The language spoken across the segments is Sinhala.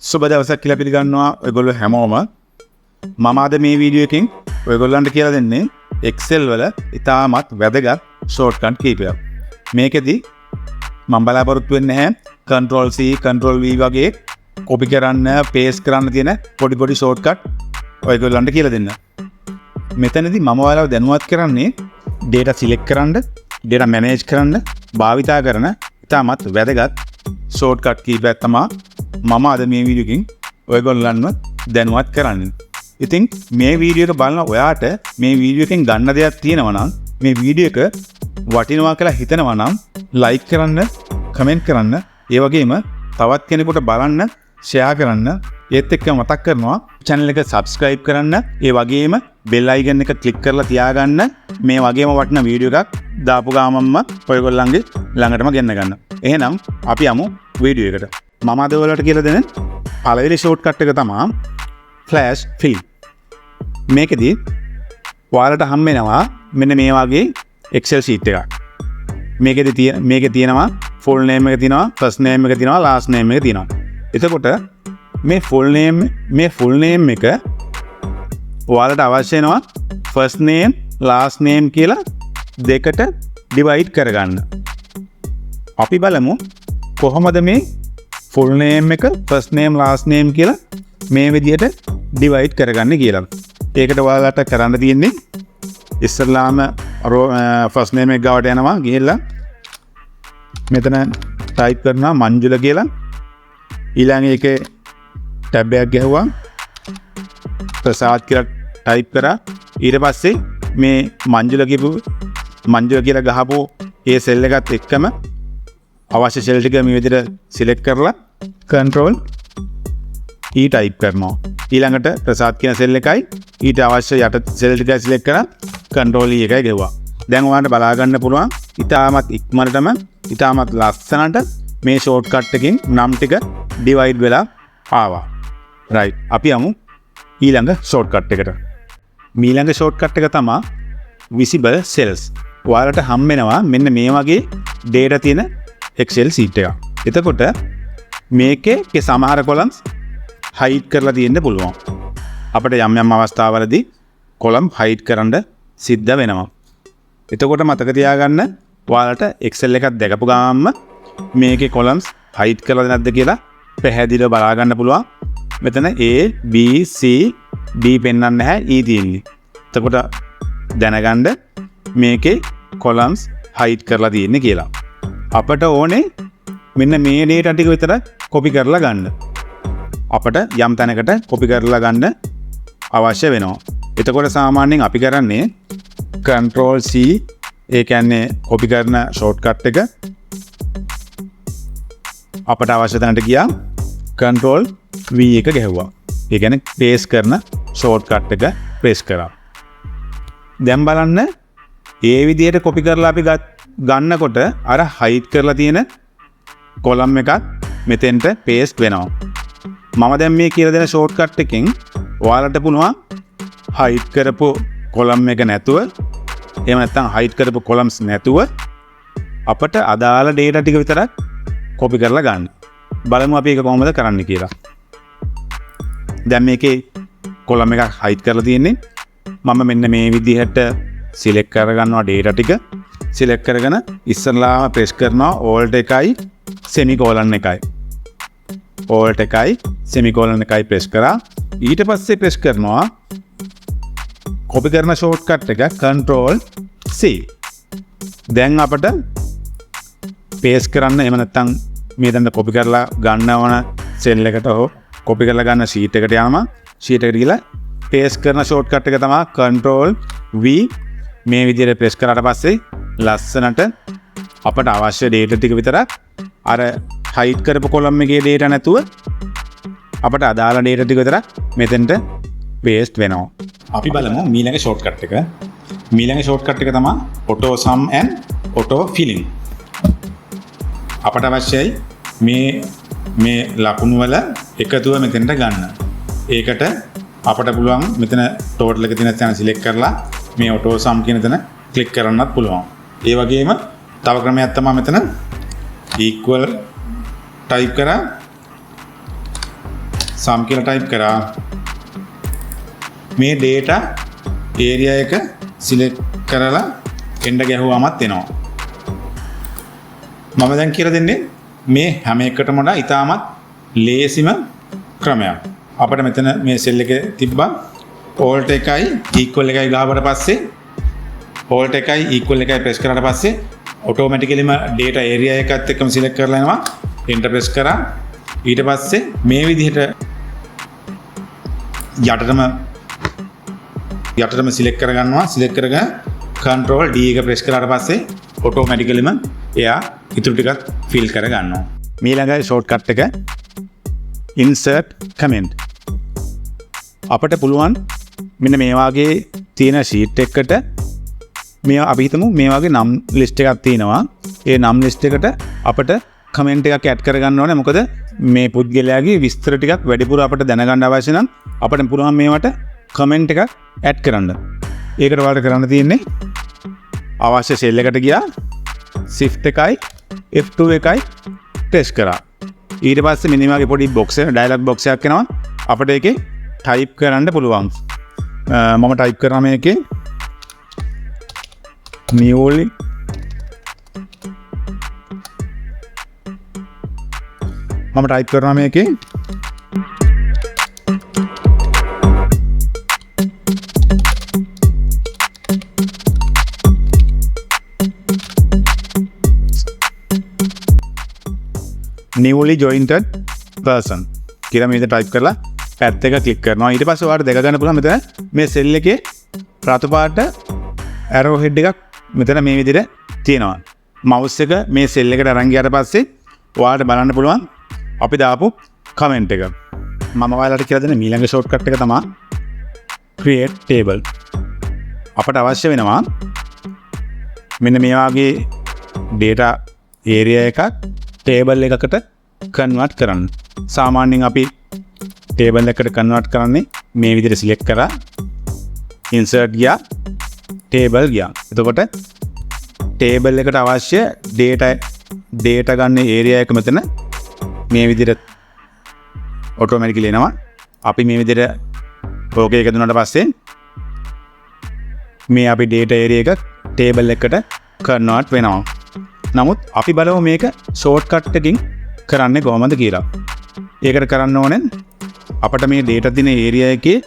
සුබ දවසක් කියලා පිළිගන්නවා ඔයගොල්ලෝ හැමෝම. මම අද මේ වීඩියෝ එකෙන් ඔයගොල්ලන්ට කියලා දෙන්නේ Excel වල ඉතාමත් වැදගත් shortcut කීපයක්. මේකෙදි මම බලාපොරොත්තු වෙන්නේ නැහැ Ctrl C Ctrl V වගේ copy කරන්න paste කරන්න තියෙන පොඩි shortcut ඔයගොල්ලන්ට කියලා දෙන්න. මෙතනදී මම ඔයාලව දැනුවත් කරන්නේ data select කරන්න, data manage කරන්න භාවිතා කරන ඉතාමත් වැදගත් shortcut කීපයක් තමයි මම අද මේ වීඩියෝ එකෙන් ඔයගොල්ලන්ව දැනුවත් කරන්නේ. ඉතින් මේ වීඩියෝ එක බලන ඔයාට මේ වීඩියෝ එකෙන් ගන්න දෙයක් තියෙනවා නම් මේ වීඩියෝ එක වටිනවා කියලා හිතනවා නම් like කරන්න, comment කරන්න, ඒ වගේම තවත් කෙනෙකුට බලන්න share කරන්න. ඒත් එක්ක මතක් කරනවා channel එක subscribe කරන්න, ඒ වගේම bell icon එක click කරලා තියාගන්න. මේ වගේම වටිනා වීඩියෝ එකක් දාපු ගාමම්ම ඔයගොල්ලන්ගේ ළඟටම ගෙන්න ගන්න. එහෙනම් අපි යමු වීඩියෝ එකට. මම අද ඔයාලට කියලා දෙන පළවෙනි shortcut එක තමයි flash fill. මේකෙදී ඔයාලට හම් වෙනවා මෙන්න මේ වගේ Excel sheet එකක්. මේකේ තියෙනවා full name එක තියෙනවා, first name එක තියෙනවා, last name එක තියෙනවා. එතකොට මේ full name එක ඔයාලට අවශ්‍ය වෙනවා first name last name කියලා දෙකට divide කරගන්න. අපි බලමු කොහොමද මේ full name එක first name last name කියලා මේ විදිහට divide කරගන්න කියලා. ඒකට ඔයාලට කරන්න තියෙන්නේ ඉස්සෙල්ලාම first name එක ගාවට යනවා, ගිහිල්ලා මෙතන type කරනවා මංජුල කියලා. ඊළඟ එකේ tab එකක් ගැහුවා, ප්‍රසාද් කියලා type කරා. ඊට පස්සේ මේ මංජුල කියලා ගහපු ඒ cell එකත් එක්කම අවශ්‍ය cell ටික මේ විදිහට select කරලා Ctrl E type කරනවා. ඊළඟට ප්‍රසාද් කියන cell එකයි ඊට අවශ්‍ය යට cell ටික select කරලා Ctrl E එකයි ගෙවුවා. දැන් ඔයාලට බලා ගන්න පුළුවන් ඉතාමත් ඉක්මනටම ඉතාමත් ලස්සනට මේ shortcut එකකින් නම් ටික divide වෙලා ආවා. right. අපි යමු ඊළඟ shortcut එකට. ඊළඟ shortcut එක තමයි visible cells. ඔයාලට හම් වෙනවා මෙන්න මේ වගේ data තියෙන Excel sheet එකක්. එතකොට මේකේ සමහර columns hide කරලා තියෙන්න පුළුවන්. අපිට යම් අවස්ථාවලදී column hide කරන්න සිද්ධ වෙනවා. එතකොට මතක තියාගන්න ඔයාලට Excel එකක් දැකපු ගමන්ම මේකේ columns hide කරලාද නැද්ද කියලා පැහැදිලිව බලා ගන්න පුළුවන්. මෙතන A B C D පෙන්වන්නේ නැහැ, E තියෙන්නේ. එතකොට දැනගන්න මේකේ columns hide කරලා තියෙන්නේ කියලා. අපට ඕනේ මෙන්න මේ data ටික විතර copy කරලා ගන්න. අපට යම් තැනකට copy කරලා ගන්න අවශ්‍ය වෙනවා. එතකොට සාමාන්‍යයෙන් අපි කරන්නේ Ctrl C, ඒ කියන්නේ copy කරන shortcut එක. අපට අවශ්‍ය තැනට ගියා Ctrl V එක ගැහුවා. ඒ කියන්නේ paste කරන shortcut එක press කරා. දැන් බලන්න ඒ විදිහට copy කරලා අපි ගන්නකොට අර hide කරලා තියෙන column එකක් මෙතෙන්ට paste වෙනවා. මම දැන් මේ කියලා දෙන shortcut එකෙන් ඔයාලට පුළුවන් hide කරපු column එක නැතුව, එහෙම නැත්නම් hide කරපු columns නැතුව අපට අදාළ data ටික විතරක් copy කරලා ගන්න. බලමු අපි ඒක කොහොමද කරන්න කියලා. දැන් මේකේ column එකක් hide කරලා තියෙන්නේ. මම මෙන්න මේ විදිහට select කරගන්නවා data ටික. select කරගෙන ඉස්සරලාම press කරනවා alt එකයි semicolon එකයි. alt එකයි semicolon එකයි press කරා. ඊට පස්සේ press කරනවා copy කරන shortcut එක Ctrl C. දැන් අපට paste කරන්න, එහෙම නැත්නම් මේ දැන් copy කරලා ගන්නවන cell එකට හෝ copy කරලා ගන්න sheet එකට යනවා. sheet එකට ගිහලා paste කරන shortcut එක තමයි Ctrl V. මේ විදිහට press කරාට පස්සේ ලස්සනට අපට අවශ්‍ය data ටික විතරක් අර hide කරපු column එකේ data නැතුව අපට අදාළ data ටික විතරක් මෙතෙන්ට paste වෙනවා. අපි බලමු ඊළඟ shortcut එක. ඊළඟ shortcut එක තමයි auto sum and auto filling. අපට අවශ්‍යයි මේ ලකුණු වල එකතුව මෙතෙන්ට ගන්න. ඒකට අපට පුළුවන් මෙතන total එක තියෙන තැන select කරලා මේ auto sum කියන තැන click කරන්නත් පුළුවන්. ඒ වගේම තව ක්‍රමයක් තමයි මෙතන equal type කරා sum කියලා ටයිප් කරා. මේ data area එක select කරලා enter ගැහුවාමත් එනවා. මම දැන් කියලා දෙන්නේ මේ හැම එකටම වඩා ඉතාමත් ලේසිම ක්‍රමයක්. අපිට මෙතන මේ සෙල් එකේ තිබ්බා alt එකයි equal එකයි ගාවට පස්සේ alt එකයි equal එකයි press කරාට පස්සේ automaticallyම data area එකත් එක්කම select කරලා යනවා. enter press කරා. ඊට පස්සේ මේ විදිහට යටටම select කරගන්නවා. select කරගෙන control D එක press කරාට පස්සේ automaticallyම එයා ඉතුරු ටිකත් fill කරගන්නවා. ඊළඟ shortcut එක insert comment. අපිට පුළුවන් මෙන්න මේ වාගේ තියෙන sheet එකකට මේ අපි හිතමු මේ වාගේ නම් list එකක් තියෙනවා. ඒ නම් list එකට අපිට comment එකක් add කරගන්න ඕනේ. මොකද මේ පුද්ගලයාගේ විස්තර ටිකක් වැඩිපුර අපිට දැනගන්න අවශ්‍ය නම් අපිට පුළුවන් මේවට comment එකක් add කරන්න. ඒකට ඔයාලට කරන්න තියෙන්නේ අවශ්‍ය cell එකට ගියා shift එකයි F2 එකයි press කරා. ඊට පස්සේ මෙන්න මේ වගේ පොඩි box එක dialog box එකක් එනවා. අපිට ඒකේ type කරන්න පුළුවන්. මම type කරා මේකේ newly මම type කරනවා මේකේ newly joined person කියලා මේ විදිහට type කරලා පැත් එක click කරනවා. ඊට පස්සේ ඔයාලට දැක ගන්න පුළුවන් මෙතන මේ cell එකේ රතු පාට arrow head එකක් මෙතන මේ විදිහට තියෙනවා. mouse එක මේ cell එකට අරන් ගියාට පස්සේ ඔයාලට බලන්න පුළුවන් අපි දාපු comment එක. මම ඔයාලට කියලා දෙන ඊළඟ shortcut එක තමයි create table. අපට අවශ්‍ය වෙනවා මෙන්න මේ වගේ data area එකක් table එකකට convert කරන්න. සාමාන්‍යයෙන් අපි table එකකට convert කරන්නේ මේ විදිහට select කරා insert ගියා table ගියා. එතකොට table එකට අවශ්‍ය data ගන්න area එක මෙතන මේ විදිහට automatically එනවා. අපි මේ විදිහට okay එක දුන්නාට පස්සේ මේ අපි data area එක table එකකට convert වෙනවා. නමුත් අපි බලමු මේක shortcut එකකින් කරන්නේ කොහොමද කියලා. ඒකට කරන්න ඕනේ අපිට මේ data දින area එකේ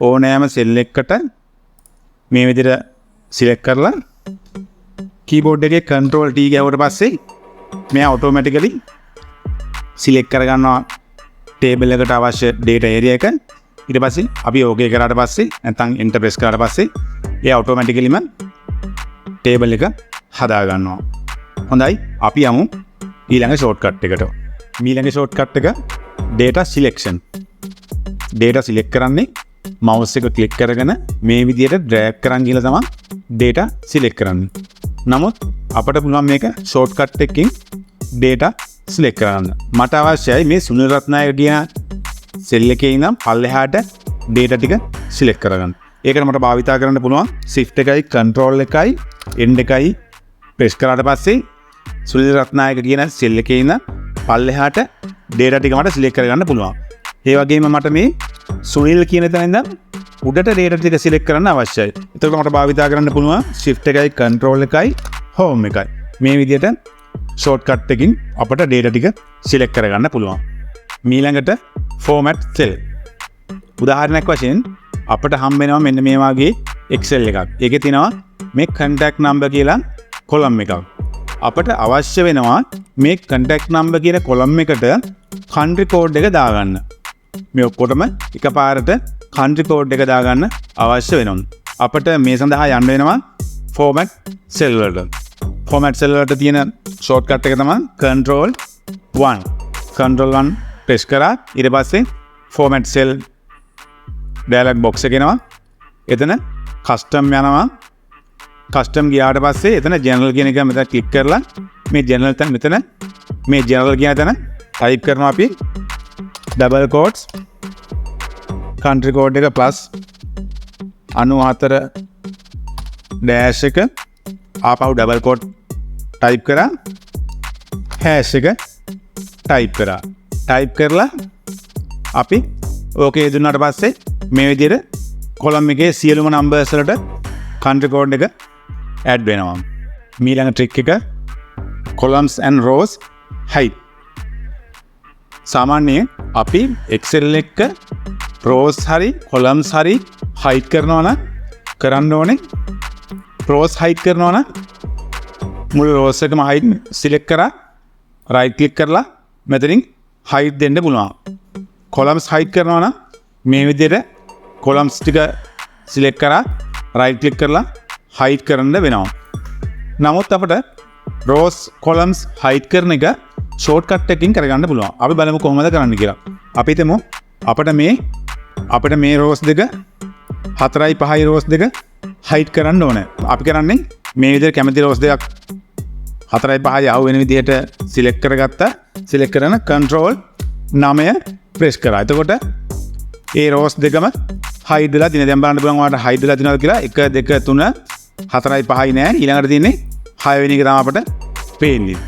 ඕනෑම cell එකකට මේ විදිහට select කරලා keyboard එකේ control T ගැහුවට පස්සේ මෙයා automatically select කරගන්නවා table එකට අවශ්‍ය data area එක. ඊට පස්සේ අපි okay කරාට පස්සේ නැත්නම් enter press කරාට පස්සේ එයා automaticallyම table එක හදා ගන්නවා. හොඳයි අපි යමු ඊළඟ shortcut එකට. ඊළඟ shortcut එක data selection. data select කරන්නේ mouse එක click කරගෙන මේ විදිහට drag කරන් ගිහලා තමයි data select කරන්නේ. නමුත් අපිට පුළුවන් මේක shortcut එකකින් data select කරන්න. මට අවශ්‍යයි මේ සුනිල් රත්නායක කියන cell එකේ ඉඳන් පල්ලෙහාට data ටික select කරගන්න. ඒකට මට භාවිතා කරන්න පුළුවන් shift එකයි control එකයි end එකයි press කරාට පස්සේ සුනිල් රත්නායක කියන cell එකේ ඉඳන් පල්ලෙහාට data ටික මට select කරගන්න පුළුවන්. ඒ වගේම මට මේ සුනිල් කියන තැන ඉඳන් උඩට data ටික select කරන්න අවශ්‍යයි. එතකොට මට භාවිතා කරන්න පුළුවන් shift එකයි control එකයි home එකයි. මේ විදිහට shortcut එකකින් අපට data ටික select කරගන්න පුළුවන්. ඊළඟට format cell. උදාහරණයක් වශයෙන් අපට හම්බ වෙනවා මෙන්න මේ වගේ Excel එකක්. ඒකේ තියෙනවා මේ contact number කියලා column එකක්. අපට අවශ්‍ය වෙනවා මේ contact number කියන column එකට country code එක දාගන්න. මේ ඔක්කොටම එකපාරට country code එක දාගන්න අවශ්‍ය වෙනවා. අපට මේ සඳහා යන්න වෙනවා format cell වලට. format cell වලට තියෙන shortcut එක තමයි control 1. control 1 press කරා ඊට පස්සේ format cell dialog box එක එනවා. එතන custom යනවා. custom ගියාට පස්සේ එතන general කියන එක මෙතන click කරලා මේ general තැන මෙතන මේ general කියන තැන type කරනවා අපි double quotes country code එක plus 94 dash එක ආපහු double quote type කරා hash එක type කරා type කරලා අපි ඕකේ දුන්නාට පස්සේ මේ විදිහට කොලම් එකේ සියලුම නම්බර්ස් වලට country code එක ඇඩ් වෙනවා. ඊළඟ ට්‍රික් එක columns and rows height. සාමාන්‍යයෙන් අපි Excel එක rows හරි columns හරි height කරනවා නම් කරන්න ඕනේ rows height කරනවා නම් මුළු rows එකම height select කරා right click කරලා මෙතනින් height දෙන්න පුළුවන්. columns height කරනවා නම් මේ විදිහට columns ටික select කරා right click කරලා height කරන්න වෙනවා. නමුත් අපිට rows columns height කරන එක shortcut එකකින් කරගන්න පුළුවන්. අපි බලමු කොහොමද කරන්න කියලා. අපි හිතමු අපිට මේ rows දෙක 4යි 5යි rows දෙක height කරන්න ඕනේ. අපි කරන්නේ මේ විදිහට කැමති rows දෙකක් 4යි 5යි ආව වෙන විදිහට select කරගත්තා. select කරන control 9 press කරා. එතකොට ඒ rows දෙකම height වෙලා දින දැන් බලන්න පුළුවන් ඔයාලට height වෙලා දිනවද කියලා 1 2 3 4යි 5යි නෑ. ඊළඟට තියෙන්නේ 6 වෙනි එක තමයි අපිට පේන්නේ.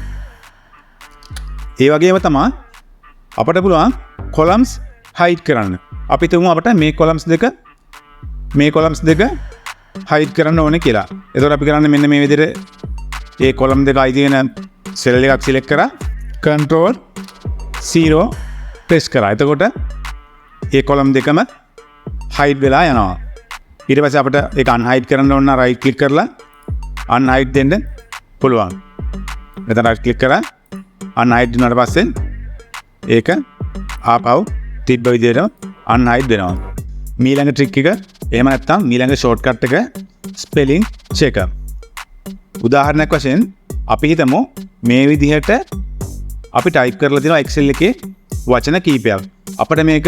ඒ වගේම තමයි අපිට පුළුවන් columns height කරන්න. අපි තුමු අපිට මේ columns දෙක height කරන්න ඕනේ කියලා. එතකොට අපි කරන්නේ මෙන්න මේ විදිහට ඒ column දෙක අයි තියෙන cell එකක් select කරා control 0 press කරා. එතකොට ඒ column දෙකම height වෙලා යනවා. ඊට පස්සේ අපිට ඒක unhide කරන්න ඕන නම් right click කරලා unhide දෙන්න පුළුවන්. මෙතන right click කරා unhide දුන්නාට පස්සේ ඒක ආපහු තිබ්බ විදිහට unhide වෙනවා. ඊළඟ trick එක එහෙම නැත්නම් ඊළඟ shortcut එක spelling checker. උදාහරණයක් වශයෙන් අපි හිතමු මේ විදිහට අපි type කරලා තියෙනවා Excel එකේ වචන කීපයක්. අපිට මේක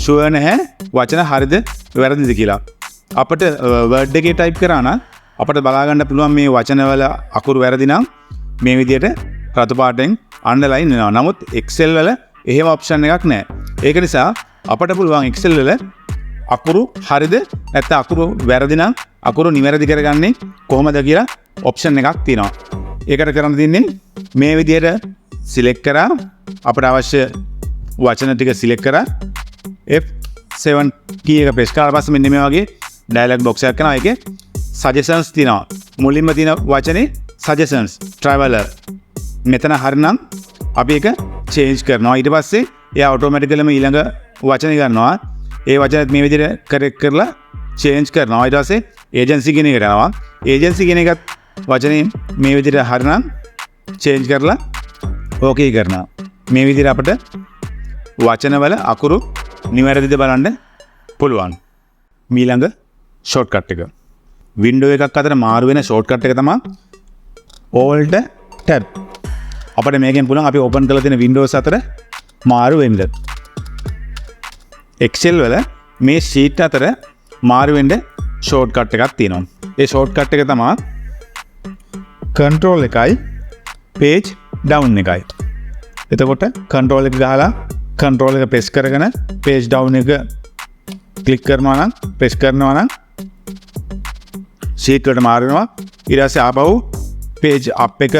sure නැහැ වචන හරිද වැරදිද කියලා. අපිට Word එකේ type කරා නම් අපිට බලා ගන්න පුළුවන් මේ වචන වල අකුරු වැරදි නම් මේ විදිහට රතු පාටෙන් underline වෙනවා. නමුත් Excel වල එහෙම option එකක් නැහැ. ඒක නිසා අපිට පුළුවන් Excel වල අකුරු හරිද නැත්නම් අකුරු වැරදි නම් අකුරු නිවැරදි කරගන්නේ කොහොමද කියලා option එකක් තියෙනවා. ඒකට කරන්න තියෙන්නේ මේ විදිහට select කරා අපිට අවශ්‍ය වචන ටික select කරා F7 key එක press කරලා පස්සේ මෙන්න මේ වගේ dialog box එකක් කරනවා. ඒකේ suggestions තියෙනවා. මුලින්ම තියෙන වචනේ suggestions traveler. මෙතන හරිනම් අපි ඒක change කරනවා. ඊට පස්සේ එයා automatically ඊළඟ වචනේ ගන්නවා. ඒ වචනත් මේ විදිහට correct කරලා change කරනවා. ඊට පස්සේ agency කියන එකට යනවා. agency කියන එකත් වචනේ මේ විදිහට හරිනම් change කරලා okay කරනවා. මේ විදිහට අපිට වචනවල අකුරු නිවැරදිද බලන්න පුළුවන්. ඊළඟ shortcut එක. window එකක් අතර මාරු වෙන shortcut එක තමයි alt tab. අපිට මේකෙන් පුළුවන් අපි open කරලා තියෙන windows අතර මාරු වෙන්න. Excel වල මේ sheet අතර මාරු වෙන්න shortcut එකක් තියෙනවා. ඒ shortcut එක තමයි control එකයි page down එකයි. එතකොට control එක ගහලා control එක press කරගෙන page down එක click කරනවා නම් press කරනවා නම් sheet වලට මාරු වෙනවා. ඊට පස්සේ ආපහු page up එක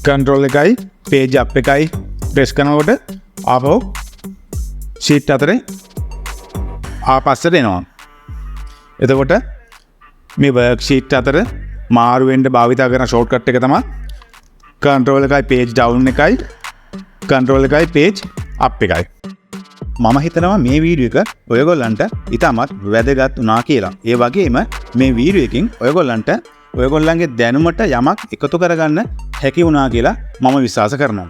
control එකයි page up එකයි press කරනකොට ආපහු sheet අතරේ ආපස්සට එනවා. එතකොට මේ worksheet අතර මාරු වෙන්න භාවිතා කරන shortcut එක තමයි control එකයි page down එකයි control එකයි page up එකයි. මම හිතනවා මේ වීඩියෝ එක ඔයගොල්ලන්ට ඉතාමත් වැදගත් වුණා කියලා. ඒ වගේම මේ වීඩියෝ එකෙන් ඔයගොල්ලන්ට ඔයගොල්ලන්ගේ දැනුමට යමක් එකතු කරගන්න හැකි වුණා කියලා මම විශ්වාස කරනවා.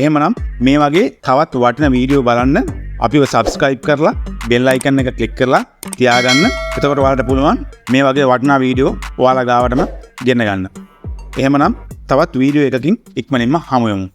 එහෙමනම් මේ වගේ තවත් වටිනා වීඩියෝ බලන්න අපිව subscribe කරලා bell icon එක click කරලා තියාගන්න. එතකොට ඔයාලට පුළුවන් මේ වගේ වටිනා වීඩියෝ ඔයාලා ගාවටම ගෙන්න ගන්න. එහෙමනම් තවත් වීඩියෝ එකකින් ඉක්මනින්ම හමු වෙමු.